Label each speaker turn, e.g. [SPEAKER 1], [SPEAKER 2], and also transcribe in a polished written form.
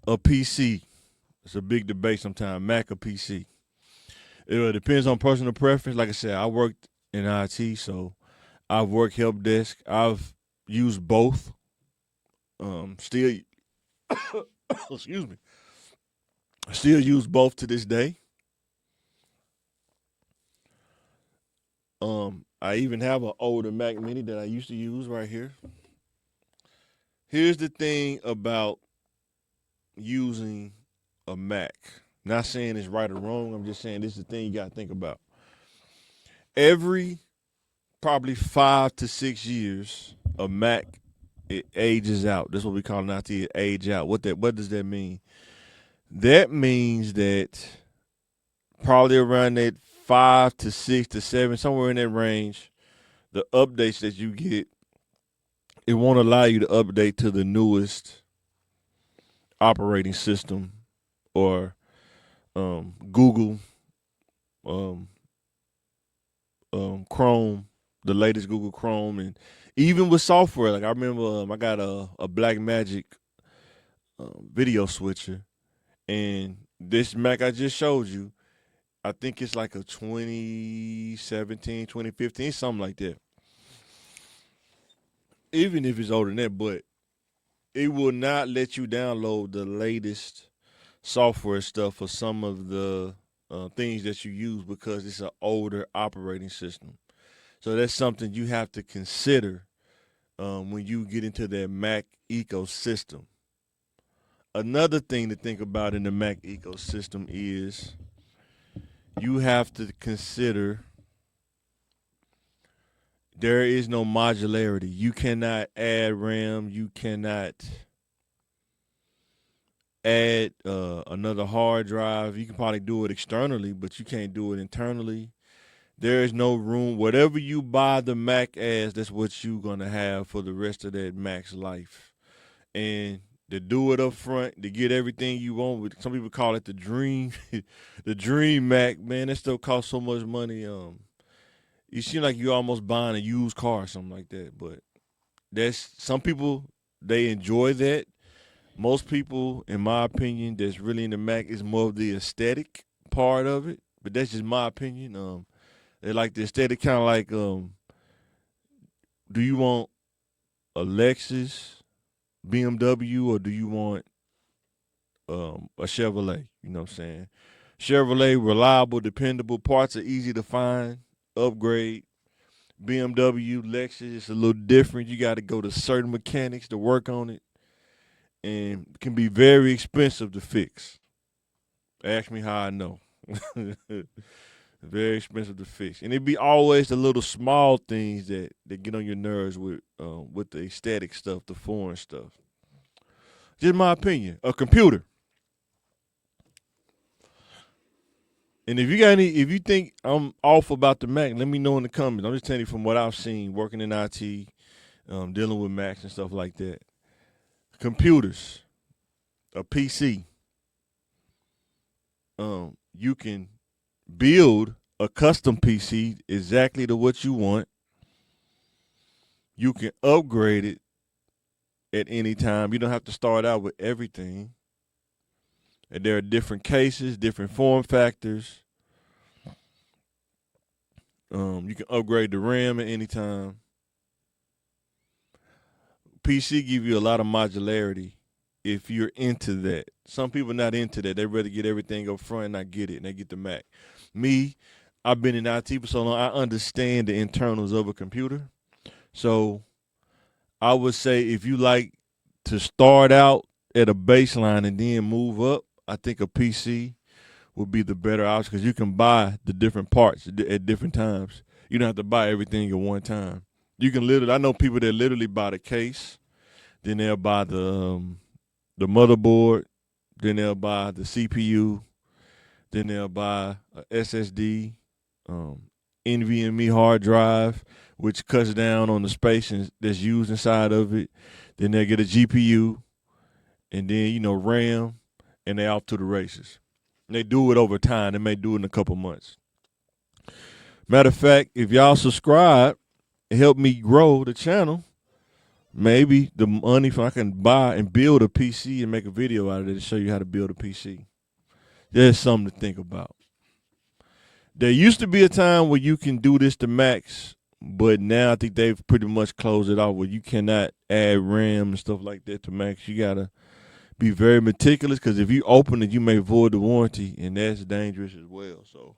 [SPEAKER 1] or PC? It's a big debate sometimes. Mac or PC. It depends on personal preference. Like I said, I worked in IT, so I've worked help desk. I've used both. Still, excuse me. Still use both to this day. I even have an older Mac Mini that I used to use right here. Here's the thing about using a Mac. Not saying it's right or wrong. I'm just saying this is the thing you got to think about. Every probably 5 to 6 years, a Mac it ages out. That's what we call it out here, age out. What does that mean? That means that probably around that 5 to 6 to 7, somewhere in that range, the updates that you get, it won't allow you to update to the newest operating system or Google, um, Chrome, the latest Google Chrome, and even with software. Like I remember, I got a Black Magic video switcher, and this Mac I just showed you, I think it's like a 2017, 2015, something like that. Even if it's older than that, but it will not let you download the latest software stuff for some of the things that you use because it's an older operating system. So that's something you have to consider when you get into that Mac ecosystem. Another thing to think about in the Mac ecosystem is you have to consider there is no modularity. You cannot add RAM. You cannot add another hard drive. You can probably do it externally, but you can't do it internally. There is no room. Whatever you buy the Mac as, that's what you're gonna have for the rest of that Mac's life. And to do it up front, to get everything you want, some people call it the dream, the dream Mac. Man, that still costs so much money. You seem like you're almost buying a used car or something like that. But that's some people they enjoy that. Most people, in my opinion, that's really in the Mac is more of the aesthetic part of it. But that's just my opinion. They like the aesthetic, kind of like, do you want a Lexus, BMW, or do you want a Chevrolet? You know what I'm saying? Chevrolet, reliable, dependable, parts are easy to find, upgrade. BMW, Lexus, it's a little different. You got to go to certain mechanics to work on it, and can be very expensive to fix. Ask me how I know. Very expensive to fix, and it be always the little small things that get on your nerves with the aesthetic stuff, the foreign stuff. Just my opinion. A computer, and if you think I'm off about the Mac, let me know in the comments. I'm just telling you from what I've seen working in IT, dealing with Macs and stuff like that. Computers, a PC, you can build a custom PC exactly to what you want. You can upgrade it at any time. You don't have to start out with everything. And there are different cases, different form factors. You can upgrade the RAM at any time. PC give you a lot of modularity if you're into that. Some people not into that. They rather get everything up front and not get it, and they get the Mac. Me, I've been in IT for so long. I understand the internals of a computer. So I would say if you like to start out at a baseline and then move up, I think a PC would be the better option because you can buy the different parts at different times. You don't have to buy everything at one time. You can literally. I know people that literally buy the case, then they'll buy the motherboard, then they'll buy the CPU, then they'll buy a SSD, NVMe hard drive, which cuts down on the space that's used inside of it. Then they'll get a GPU, and then RAM, and they off to the races. And they do it over time. They may do it in a couple months. Matter of fact, if y'all subscribe and help me grow the channel, Maybe the money I can buy and build a PC and make a video out of it to show you how to build a PC. There's something to think about. There used to be a time where you can do this to max, but now I think they've pretty much closed it off where you cannot add RAM and stuff like that to max. You gotta be very meticulous because if you open it, you may void the warranty, and that's dangerous as well. So